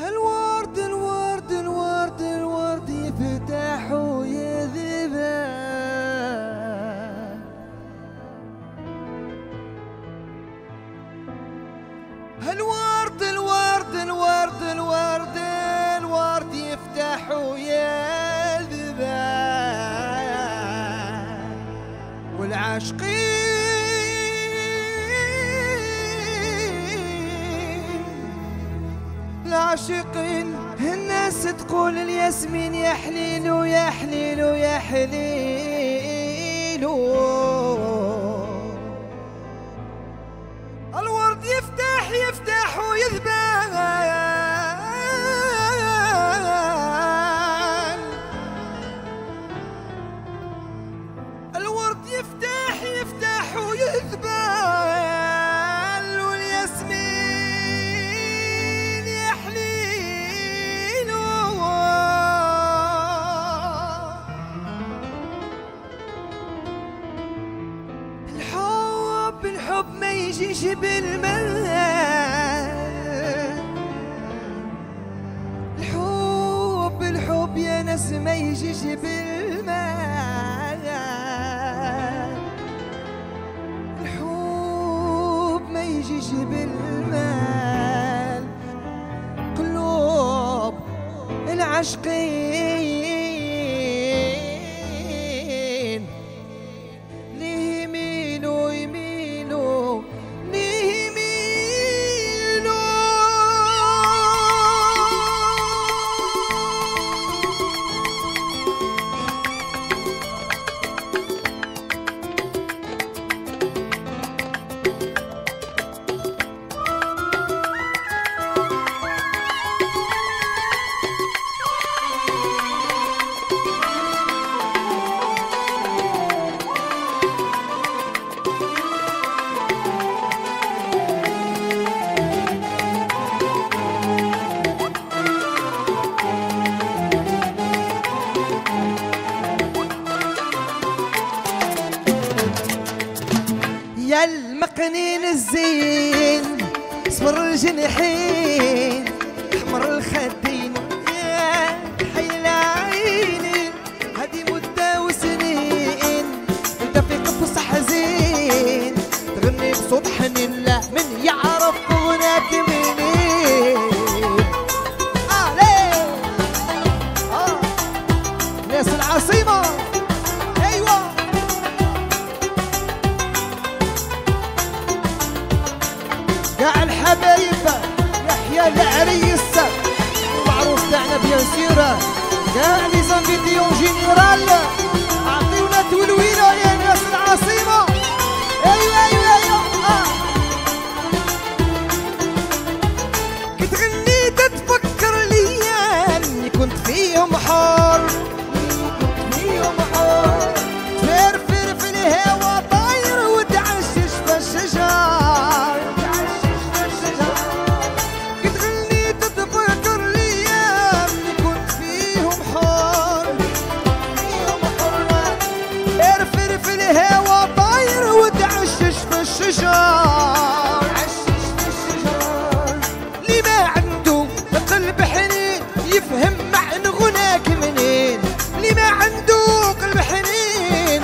الورد الورد الورد الورد يفتح ويذبح، الورد الورد الورد الورد الورد يفتح ويذبح، والعاشقين العاشقين الناس تقول الياسمين يا حليلو يا حليلو يا حليلو، الورد يفتح يفتح ويذبح، الورد يفتح يفتح ويذبح، الحب ما يجيش بالمال، الحب يا ناس ما يجيش بالمال، الحب ما يجيش بالمال، قلوب العاشقين ليه يميلوا يميلوا ليه يميلوا، يا المقنين الزين صبر الجنحين احمر الخدين يا حي العينين، هذه مدة وسنين انت في قفص حزين تغني بصوت حنين، لا من يعرف غناك منين. ليه ناس العاصمة ايوه، قاع الحبايب يحيى العريس والعروس تاعنا بيان سير، قاع لي زانفيتيون جينيرال عطيونا تولوينا يا ناس العاصمة ايوه ايوه ايوه. كي تغني تتفكر ليا اني كنت فيهم حار، كنت فيهم حار، تفرفر في الهوا طاير وتعشش في الشجر، لي ما عنده قلب حنين يفهم معنى غناك منين، لي ما عنده قلب حنين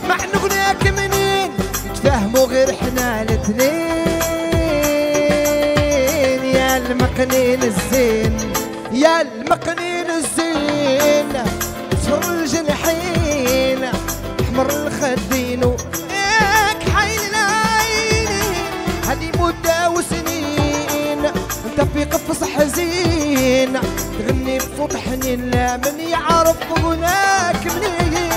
معنى غناك منين، نتفاهموا غير حنا الاثنين. يا المقنين الزين يا المقنين الزين صر الجنحين احمر الخدين وياك حي العينين، هذه مدة وسنين انت في قفص حزين تغني بصوت حنين، لا من يعرف غناك منين.